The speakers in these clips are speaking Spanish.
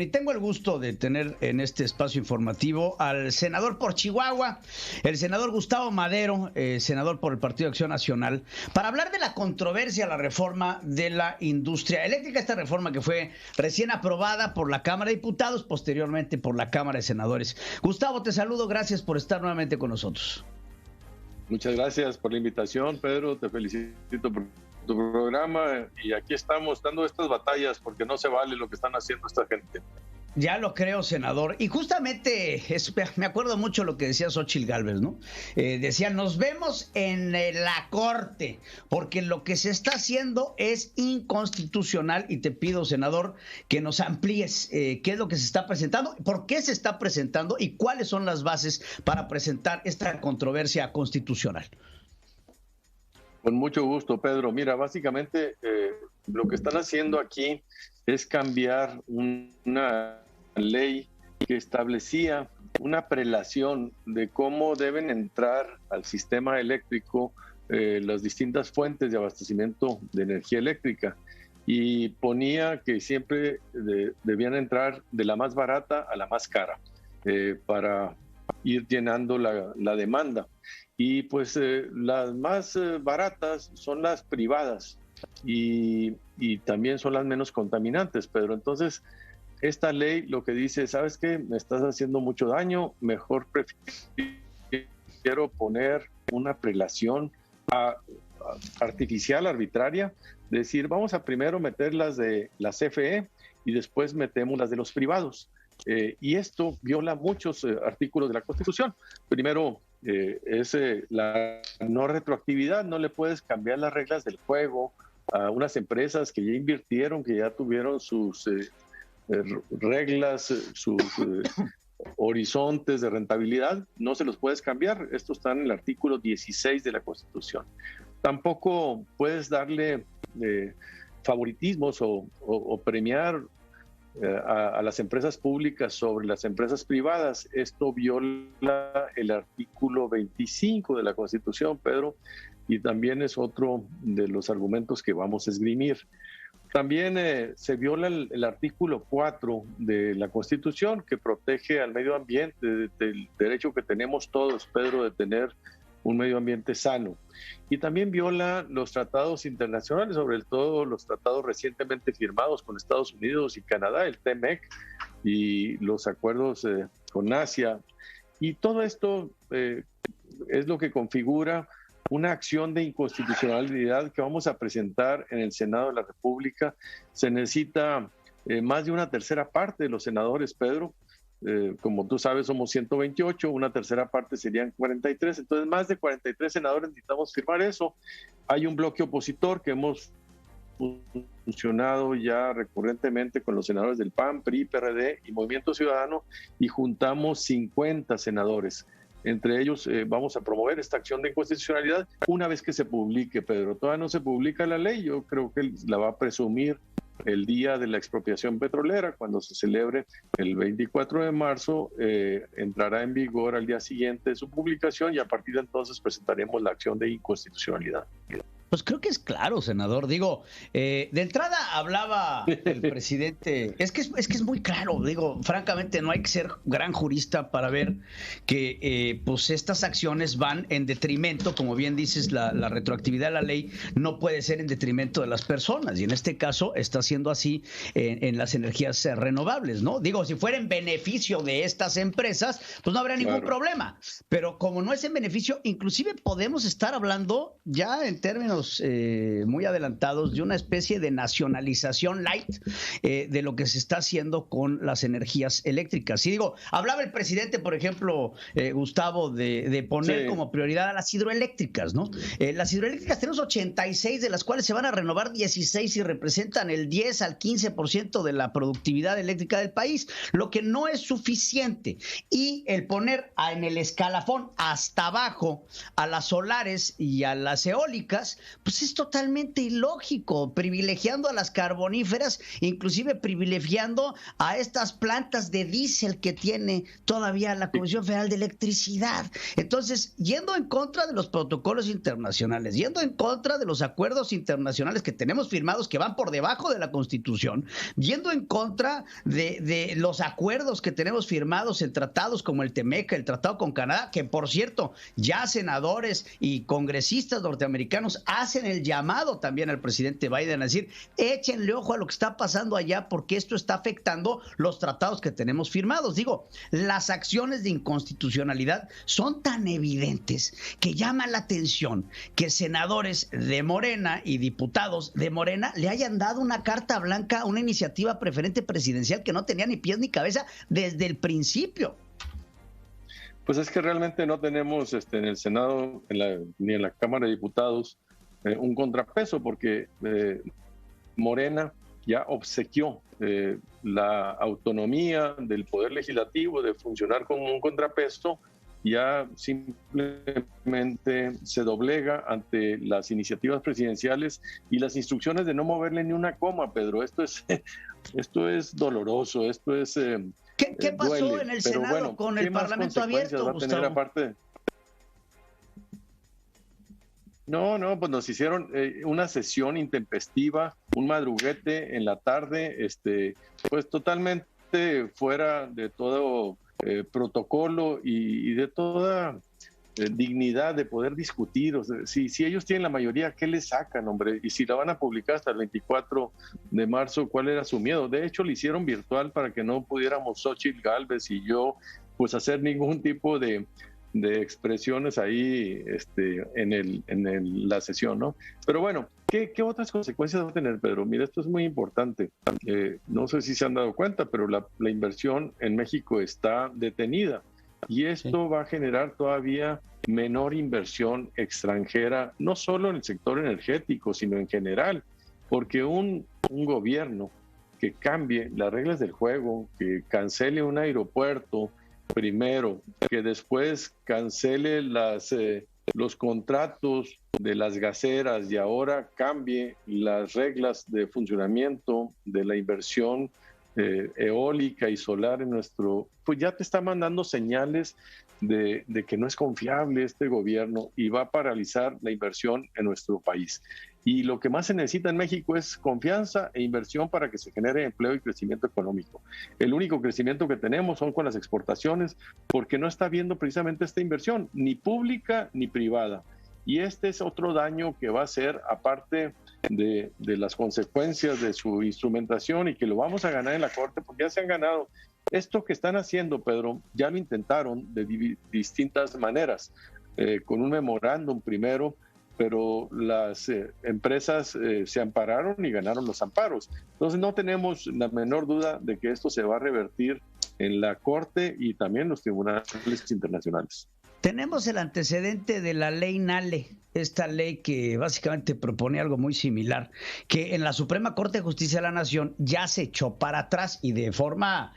Y tengo el gusto de tener en este espacio informativo al senador por Chihuahua, el senador Gustavo Madero, senador por el Partido de Acción Nacional, para hablar de la controversia, la reforma de la industria eléctrica, esta reforma que fue recién aprobada por la Cámara de Diputados, posteriormente por la Cámara de Senadores. Gustavo, te saludo, gracias por estar nuevamente con nosotros. Muchas gracias por la invitación, Pedro, te felicito por tu programa y aquí estamos dando estas batallas porque no se vale lo que están haciendo esta gente. Ya lo creo, senador. Y justamente me acuerdo mucho lo que decía Xóchitl Gálvez, ¿no? Decía, nos vemos en la corte, porque lo que se está haciendo es inconstitucional y te pido, senador, que nos amplíes qué es lo que se está presentando, por qué se está presentando y cuáles son las bases para presentar esta controversia constitucional. Con mucho gusto, Pedro. Mira, básicamente lo que están haciendo aquí es cambiar una ley que establecía una prelación de cómo deben entrar al sistema eléctrico las distintas fuentes de abastecimiento de energía eléctrica y ponía que siempre debían entrar de la más barata a la más cara para ir llenando la demanda. Y pues las más baratas son las privadas y también son las menos contaminantes, Pedro. Entonces, esta ley lo que dice, ¿sabes qué? Me estás haciendo mucho daño, mejor prefiero poner una prelación artificial, arbitraria, decir, vamos a primero meter las de la CFE y después metemos las de los privados. Y esto viola muchos artículos de la Constitución. Primero, es la no retroactividad, no le puedes cambiar las reglas del juego a unas empresas que ya invirtieron, que ya tuvieron sus reglas, sus horizontes de rentabilidad, no se los puedes cambiar. Esto está en el artículo 16 de la Constitución. Tampoco puedes darle favoritismos o premiar a las empresas públicas sobre las empresas privadas. Esto viola el artículo 25 de la Constitución, Pedro, y también es otro de los argumentos que vamos a esgrimir. También se viola el artículo 4 de la Constitución, que protege al medio ambiente, del derecho que tenemos todos, Pedro, de tener un medio ambiente sano. Y también viola los tratados internacionales, sobre todo los tratados recientemente firmados con Estados Unidos y Canadá, el TEMEC, y los acuerdos con Asia. Y todo esto es lo que configura una acción de inconstitucionalidad que vamos a presentar en el Senado de la República. Se necesita más de una tercera parte de los senadores, Pedro. Como tú sabes, somos 128, una tercera parte serían 43, entonces más de 43 senadores necesitamos firmar eso. Hay un bloque opositor que hemos funcionado ya recurrentemente con los senadores del PAN, PRI, PRD y Movimiento Ciudadano y juntamos 50 senadores. Entre ellos vamos a promover esta acción de inconstitucionalidad una vez que se publique, Pedro. Todavía no se publica la ley, yo creo que la va a presumir el día de la expropiación petrolera, cuando se celebre el 24 de marzo, entrará en vigor al día siguiente de su publicación y a partir de entonces presentaremos la acción de inconstitucionalidad. Pues creo que es claro, senador. Digo, de entrada hablaba el presidente. Es que es muy claro. Digo, francamente, no hay que ser gran jurista para ver que pues estas acciones van en detrimento, como bien dices, la retroactividad de la ley no puede ser en detrimento de las personas. Y en este caso está siendo así en las energías renovables, ¿no? Digo, si fuera en beneficio de estas empresas, pues no habría ningún problema. Pero como no es en beneficio, inclusive podemos estar hablando ya en términos muy adelantados de una especie de nacionalización light de lo que se está haciendo con las energías eléctricas. Y digo, hablaba el presidente, por ejemplo, Gustavo, de poner como prioridad a las hidroeléctricas, ¿no? Las hidroeléctricas tenemos 86, de las cuales se van a renovar 16 y representan el 10 al 15% de la productividad eléctrica del país, lo que no es suficiente. Y el poner en el escalafón hasta abajo a las solares y a las eólicas, pues es totalmente ilógico, privilegiando a las carboníferas, inclusive privilegiando a estas plantas de diésel que tiene todavía la Comisión Federal de Electricidad. Entonces, yendo en contra de los protocolos internacionales, yendo en contra de los acuerdos internacionales que tenemos firmados que van por debajo de la Constitución, yendo en contra de los acuerdos que tenemos firmados en tratados como el TEMEC, el tratado con Canadá, que por cierto, ya senadores y congresistas norteamericanos hacen el llamado también al presidente Biden a decir, échenle ojo a lo que está pasando allá porque esto está afectando los tratados que tenemos firmados. Digo, las acciones de inconstitucionalidad son tan evidentes que llama la atención que senadores de Morena y diputados de Morena le hayan dado una carta blanca a una iniciativa preferente presidencial que no tenía ni pies ni cabeza desde el principio. Pues es que realmente no tenemos en el Senado ni en la Cámara de Diputados un contrapeso, porque Morena ya obsequió la autonomía del Poder Legislativo de funcionar como un contrapeso, ya simplemente se doblega ante las iniciativas presidenciales y las instrucciones de no moverle ni una coma, Pedro. Esto es doloroso, esto es... ¿Qué pasó duele, en el Senado bueno, con el Parlamento abierto, va a tener aparte? No, pues nos hicieron una sesión intempestiva, un madruguete en la tarde, pues totalmente fuera de todo protocolo y de toda dignidad de poder discutir. O sea, si ellos tienen la mayoría, ¿qué les sacan, hombre? Y si la van a publicar hasta el 24 de marzo, ¿cuál era su miedo? De hecho, lo hicieron virtual para que no pudiéramos Xóchitl Gálvez y yo pues hacer ningún tipo de expresiones ahí en la sesión, ¿no? Pero bueno, ¿qué otras consecuencias va a tener, Pedro? Mira, esto es muy importante. No sé si se han dado cuenta, pero la inversión en México está detenida. Y esto va a generar todavía menor inversión extranjera, no solo en el sector energético, sino en general, porque un gobierno que cambie las reglas del juego, que cancele un aeropuerto primero, que después cancele los contratos de las gaseras y ahora cambie las reglas de funcionamiento de la inversión eólica y solar en pues ya te está mandando señales de que no es confiable este gobierno y va a paralizar la inversión en nuestro país. Y lo que más se necesita en México es confianza e inversión para que se genere empleo y crecimiento económico. El único crecimiento que tenemos son con las exportaciones, porque no está habiendo precisamente esta inversión, ni pública ni privada. Y este es otro daño que va a ser, aparte de las consecuencias de su instrumentación, y que lo vamos a ganar en la Corte, porque ya se han ganado. Esto que están haciendo, Pedro, ya lo intentaron de distintas maneras, con un memorándum primero, pero las empresas se ampararon y ganaron los amparos. Entonces no tenemos la menor duda de que esto se va a revertir en la Corte y también en los tribunales internacionales. Tenemos el antecedente de la ley Nale, esta ley que básicamente propone algo muy similar, que en la Suprema Corte de Justicia de la Nación ya se echó para atrás y de forma,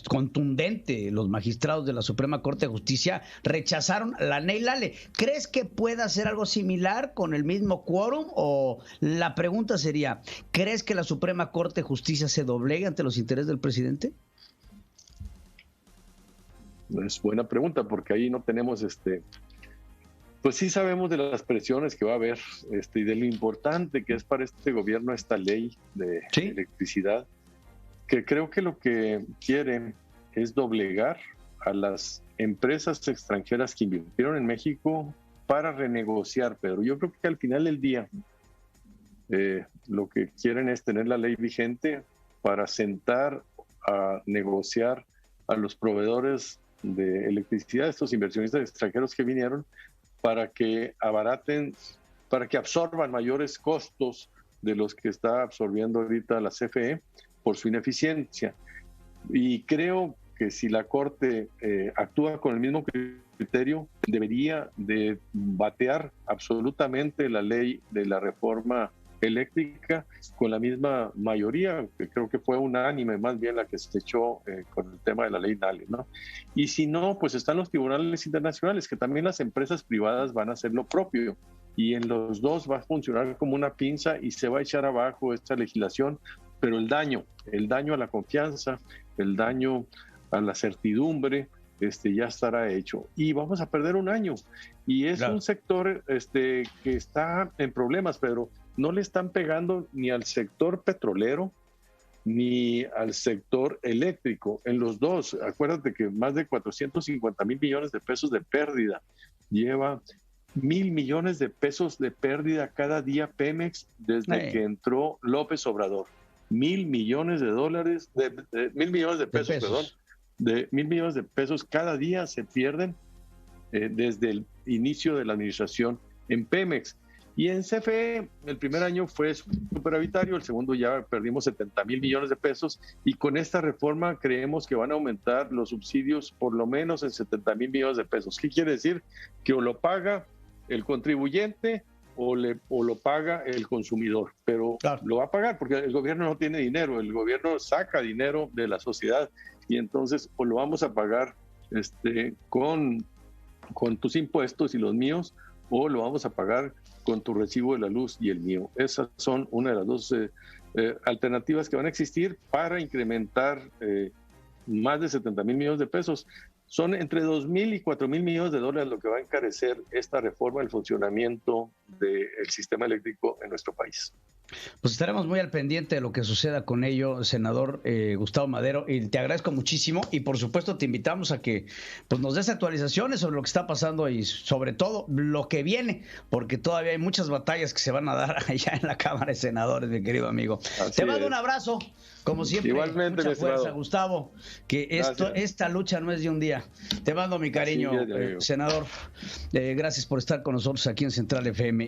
contundente. Los magistrados de la Suprema Corte de Justicia rechazaron la ley Nale. ¿Crees que pueda hacer algo similar con el mismo quórum? O la pregunta sería, ¿crees que la Suprema Corte de Justicia se doblegue ante los intereses del presidente? Es buena pregunta, porque ahí no tenemos pues sí sabemos de las presiones que va a haber y de lo importante que es para este gobierno esta ley de electricidad, que creo que lo que quieren es doblegar a las empresas extranjeras que invirtieron en México para renegociar. Pero yo creo que al final del día lo que quieren es tener la ley vigente para sentar a negociar a los proveedores de electricidad, estos inversionistas extranjeros que vinieron, para que abaraten, para que absorban mayores costos de los que está absorbiendo ahorita la CFE por su ineficiencia. Y creo que si la Corte actúa con el mismo criterio, debería de batear absolutamente la ley de la reforma eléctrica con la misma mayoría, que creo que fue unánime más bien la que se echó con el tema de la ley Nale, ¿no? Y si no, pues están los tribunales internacionales, que también las empresas privadas van a hacer lo propio, y en los dos va a funcionar como una pinza y se va a echar abajo esta legislación, pero el daño a la confianza, el daño a la certidumbre, ya estará hecho. Y vamos a perder un año. Y es un sector que está en problemas, pero no le están pegando ni al sector petrolero ni al sector eléctrico. En los dos, acuérdate que más de 450,000 millones de pesos de pérdida lleva 1,000 millones de pesos de pérdida cada día Pemex desde que entró López Obrador. 1,000 millones de dólares, 1,000 millones de pesos, perdón, de 1,000 millones de pesos cada día se pierden desde el inicio de la administración en Pemex. Y en CFE, el primer año fue superavitario, el segundo ya perdimos 70,000 millones de pesos, y con esta reforma creemos que van a aumentar los subsidios por lo menos en 70,000 millones de pesos. ¿Qué quiere decir? Que o lo paga el contribuyente o lo paga el consumidor, pero lo va a pagar porque el gobierno no tiene dinero, el gobierno saca dinero de la sociedad, y entonces o lo vamos a pagar con tus impuestos y los míos, o lo vamos a pagar con tu recibo de la luz y el mío. Esas son una de las dos alternativas que van a existir para incrementar más de 70,000 millones de pesos. Son entre 2,000 y 4,000 millones de dólares lo que va a encarecer esta reforma del funcionamiento del sistema eléctrico en nuestro país. Pues estaremos muy al pendiente de lo que suceda con ello, senador Gustavo Madero, y te agradezco muchísimo, y por supuesto te invitamos a que pues nos des actualizaciones sobre lo que está pasando y sobre todo lo que viene, porque todavía hay muchas batallas que se van a dar allá en la Cámara de Senadores, mi querido amigo. Te mando un abrazo, como siempre. Igualmente, mucha fuerza, Gustavo, que esta lucha no es de un día. Te mando mi cariño, senador. Gracias por estar con nosotros aquí en Central FM.